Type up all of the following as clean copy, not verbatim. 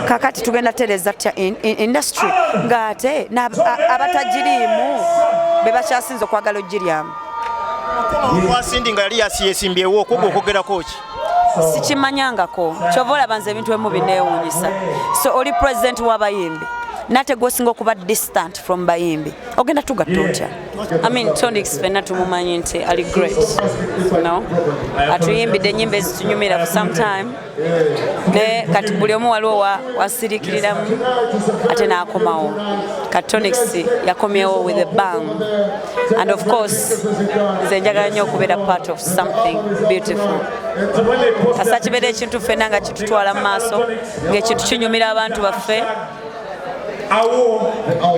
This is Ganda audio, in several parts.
kakati tugenda tereza tya industry ngate abatajirimu bebakyasinza okwagala ogiryamu wasindi nga yali yasimbyewo okugwa okugerako ki sikimanyangako kyova olaba nze ebintu emu bineewuunyisa so oli president w'abayimbi nate gwosinga okuba distant from bayimbi ogenda tugatta otya I mean Tonix fenna tumumanyi nti ali great no atuyimbidde ennyimba ezitunyumira for some time ne kati buli omu waliwo wasirikiriramu ate n'akomawo kati Tonix yakomyewo with a bang and of course nze njagala nnyo okubeera part of something beautiful kasa kibeera ekintu fenna nga kitutwala mu maaso ng'ekintu kinyumira abantu baffe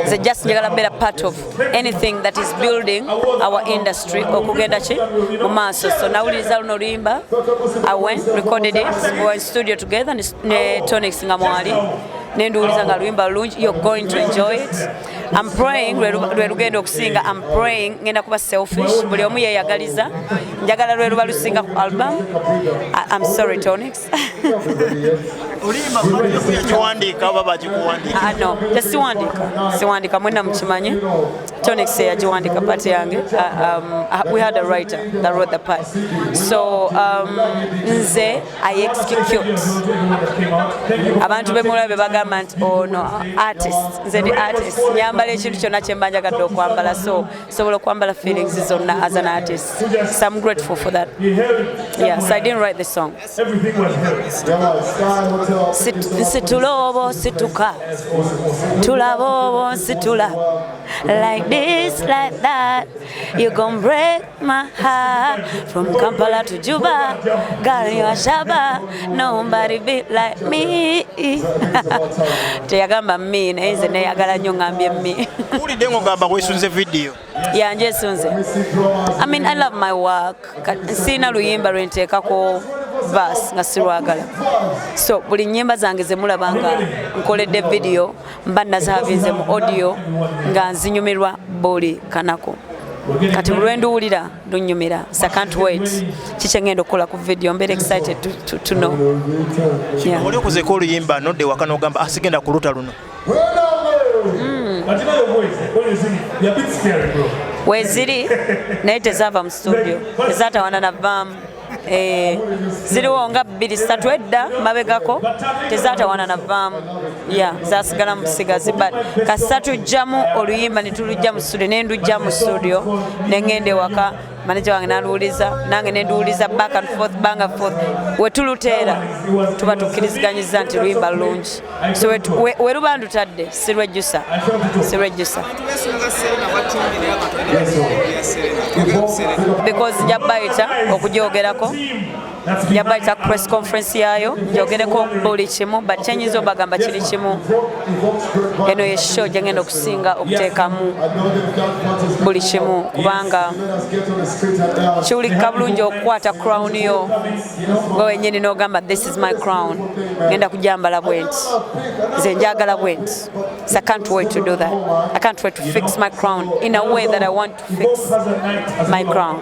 they just njagala better part of anything that is building our industry okugenda ki mu maaso so nawuliriza luno luyimba I went recorded it we were in studio together ne Tonix nga mwali nenduuliza nga luyimba lungi you're going to enjoy it I'm praying lwe lugenda okusinga I'm praying ngenda kuba selfish buli omu yeeyagaliza njagala lwe luba lusinga ku album I'm sorry Tonix olimba yakiwandiika oba bagikuwandiika no siwandiika mwena mukimanyi Tonix yagiwandiika part yange we had a writer that wrote the part so nze I execute abantu bemulabe bagamba nti ono artist nze ndi artist nyambala ekintu kyonna kye mba njagadde okwambala so sobola okwambala feelings zonna as an artist so I'm grateful for that yes I didn't write the song situlobo situka tulabobo situla like this like that you gon' break my heart from Kampala to Juba girl you are Sheebah nobody be like me teyagamba me naye nze neyagala nnyo ngambye me ulidde ng'ogamba weesunze video yanje esunze I mean I love my work siina luyimba lwe nteekako verse nga sirwagala so buli nnyimba zange ze mulaba nga nkoledde video mba nazaavinze mu audio nga nzinyumirwa buli kanako kati buli lwenduwulira lunnyumira so I can't wait kikye ngenda okukola ku video mbeera excited to know oli okuzeeko oluyimba nodde waka n'ogamba asigenda ku luta luno weziri naye tezaava mu studio tezaatawana navaamu ziriwo nga 2-3 edda mabegako tezaatawana navaamu zasigala mu busigazi but kasatu jjamu oluyimba ne tulujja mu studio nendujja mu studio nengende waka manager wange naluwuliza nange nenduwuliza back and forth wetuluteera tuba tukkiriziganyiza nti luyimba lulungi so weruba ndutadde sirwejjusa because njabbayita okujoogerako njabbayita press conference yaayo njogereko buli kimu but kyenyinza obagamba kiri kimu eno ye show gyengenda okusinga okuteekamu buli kimu kubanga kiwulikika bulungi okukwata crown yo nga wennyini n'ogamba this is my crown ngenda kujambala bwenti nze njagala bwenti so I can't wait to do that I can't wait to fix my crown in a way that I want to fix my crown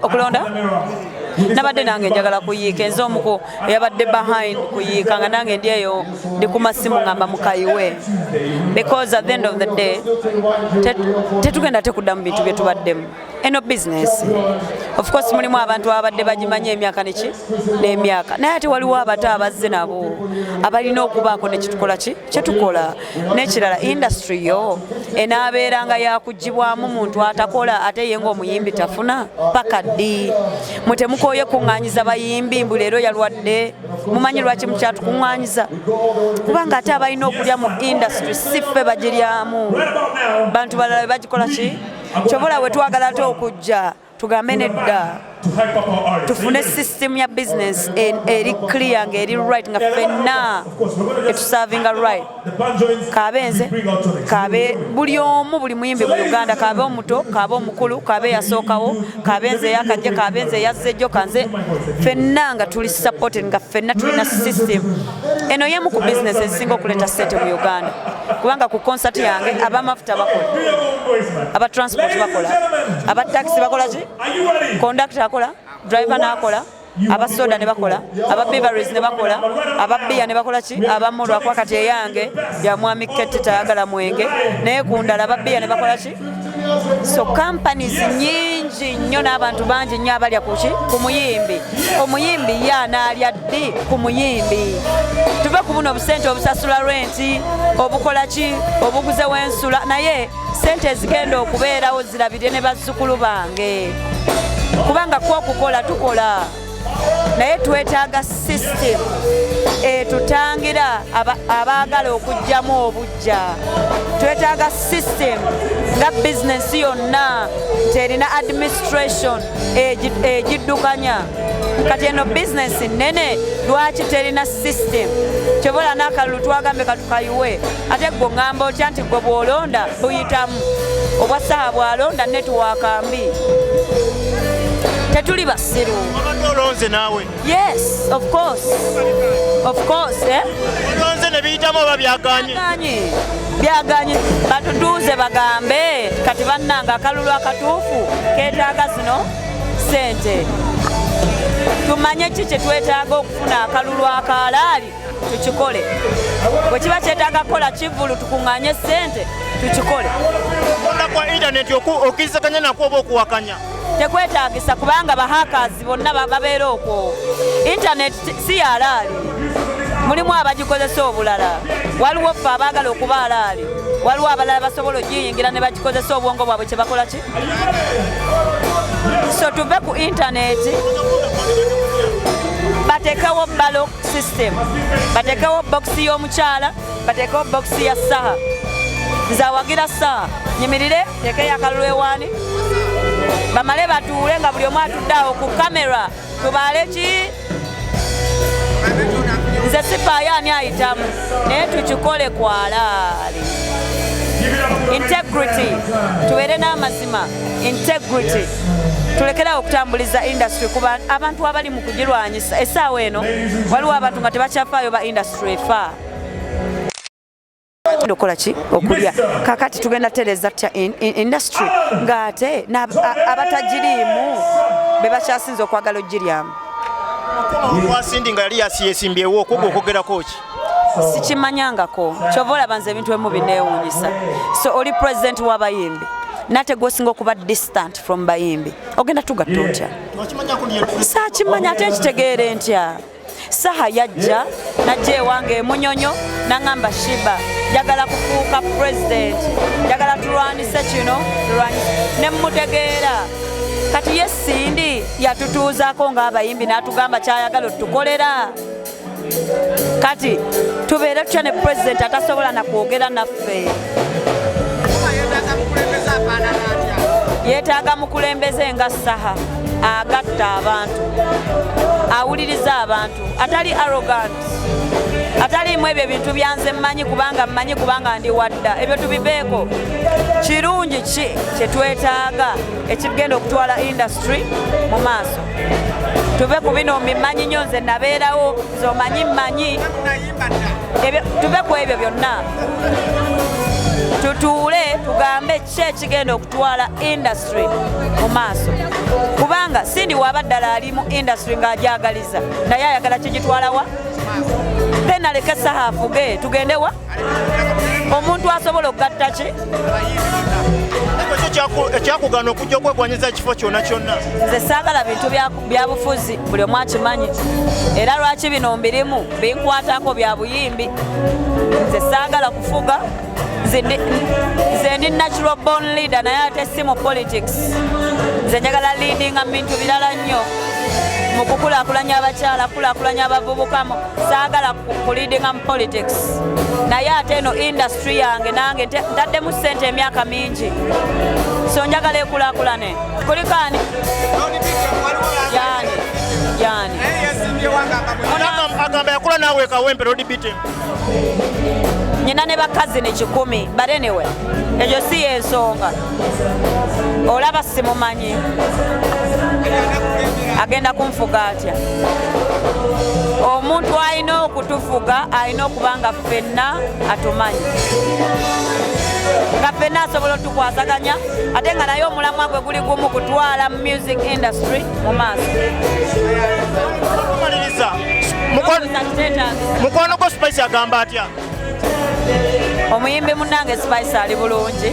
okulonda nabadde nange njagala kuyiika enze omuku eyabadde behind kuyiika nga nange ndi eyo ndi ku masimu ngamba mukayiwe because at the end of the day tetugenda tekuddamu bintu bye tubaddemu eno business of course mulimu abantu abadde bagimanyi emyaka n'emyaka naye ate waliwo abato abazze nabo abalina okubaako nekitukola kyetukola n'ekirala industry yo enaabeeranga yakugibwamu muntu atakola ate ye ng'omuyimbi tafuna paka ddi mutemukooye kuŋŋaanyiza bayimbi mbu leero yalwadde mumanyi lwaki mukyatukuŋŋaanyiza kubanga ate abalina okulya mu industry si ffe bagiryamu bantu balala bagikola ki kyobola we twagala ate okujja tugambe nedda tufune system ya business eri clear nga eri right nga fenna etuservinga right kabenze kabe buli omu buli muyimbi mu Uganda kabe omuto kabe omukulu kabe yasookawo kabenze yakajja kabenze yazzejjo kanze fenna nga tuli supported nga fenna tulina system eno yemu ku business ezisinga okuleta sente mu Uganda kubanga ku concert yange abamafuta bakola aba transport bakola aba taxi bakola ki conductor akola driver n'akola, abasoda ne bakola, aba beverage ne bakola, aba beer ne bakola ki, abamu lwakuba kati eyange ya mwami Keti tayagala mwenge naye ku ndala aba beer ne bakola ki. So companies nyingi nnyo n'abantu bangi nnyo abalya ku ki, ku muyimbi. Omuyimbi ye anaalya ddi ku muyimbi. Tuve ku buno obusente obusasula renti, obukola ki, obuguze w'ensula, naye sente ezigenda okubeerawo zirabire ne bazzukulu bange. Kubanga kwokukola tukola. Naye twetaaga system tutangira abaagala okujjamu obujja. Twetaaga system nga business yonna terina administration ejiddukanya. Kati eno business nene lwaki terina system? Kyobola n'akalulu twagambe katukayiwe ate gwe ngamba otya nti gwe bw'olonda buyitamu obwa ssaawa bw'alonda netiwaaka mbi. Tetuli basiru. Olonze naawe? Yes, of course. Of course, eh? Olonze ne biyitamu oba byaganye? Byaganye. Batutuuze bagambe kati bannanga akalulu akatuufu keetaaga zino sente. Tumanye ki kye twetaaga okufuna akalulu akalaali tukikole. Bwe kiba kyetaaga kukola kivulu tukuŋŋaanye sente tukikole. Okukola kwa intaneti okkirizaganya nakwo oba okuwakanya? Tekwetaagisa kubanga bahakazi bonna babeera okwo. Internet si yalaali, mulimu abagikozesa obulala, waliwo ffe abaagala okuba alaali, waliwo abalala basobola ogiyingira ne bagikozesa obwongo bwabwe kye bakola ki. So tuve ku internet bateekawo ballot system, bateekawo boxi y'omukyala, bateekawo boxi ya ssaaha. Nze awagira ssaaha nyimirire teekeyo akalulu ewaani bamale batuule nga buli omu atudde awo ku kamera tubaale ki. Nze sifaayo ani ayitamu naye tukikole kwalaali. Integrity, tubeere n'amazima. Integrity, tulekerawo okutambuliza industry kuba abantu abali mu kugirwanyisa essaawa eno waliwo abantu nga tebakyafaayo ba industry efa. Okola ki okulya kakati tugenda tereza tya industry ng'ate abatagiriimu be bakyasinza okwagala ogiryamu. Wasindi nga yali yasimbyewo okwo okwogerako ki? Sikimanyangako kyova olaba nze ebintu emu bineewuunyisa. So oli president w'abayimbi nate gwosinga okuba distant from bayimbi ogenda tugatta otya? Saakimanya ate nkitegeere ntya. Saha yajja najja ewange emunyonyo naŋŋamba Sheebah njagala kufuuka president, njagala tulwanise kino ne mmutegeera. Kati ye Sindi yatutuuzaako ng'abayimbi n'atugamba kyayagala otukolera. Kati tubeere tutya ne president atasobola na kwogera naffe. Yeetaaga mukulembeze nga Saha agatta abantu, awuliriza abantu, atali arrogant, ataliimu ebyo ebintu byanze mmanyi kubanga ndi wadda. Ebyo tubiveeko. Kirungi ki kye twetaaga ekigenda okutwala industry mu maaso? Tuve ku bino mbimanyi nnyo, nze nabeerawo, zomanyi mmanyi, tuve ku ebyo byonna. Tutuule tugambe ki ekigenda okutwala industry mu maaso, kubanga Sindi w'abaddala ali mu industry ng'agyagaliza naye ayagala kigitwalawa. Then aleke Saha afuge tugende wa? Omuntu asobola okugatta ki? Ekyakugana okujja okwegwanyiza ekifo kyonna kyonna. Nze saagala bintu bya bufuzi, buli omu akimanyi, era lwaki bino mbirimu binkwatako bya buyimbi. Nze saagala kufuga. Nze ndi natural born leader naye ate si mu politics. Nze njagala leadinga mu bintu birala nnyo, mu kukulaakulanya abakyala, kukulaakulanya abavubuka, saagala kuleadinga mu politics. Naye ate eno industry yange nange ntaddemu ssente emyaka mingi, so njagala ekulaakulane. Kulikaani yani agamba yakula naawe kawempe Lord Bitem. Nyina ne bakazi ne 10, but anyway ekyo si y'ensonga. Olaba simumanyi agenda kunfuga atya. Omuntu alina okutufuga alina okuba nga ffenna atumanyi, nga ffenna asobola otukwasaganya ate nga naye omulamwa gwe guli gumu kutwala music industry mu maaso. Okumaliriza, mukwano gwo Spice agamba atya? Omuyimbi munnange Spice ali bulungi,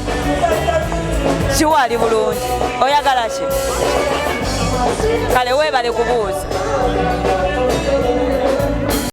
kiwa ali bulungi, oyagala ki? Kale weebale kubuuza.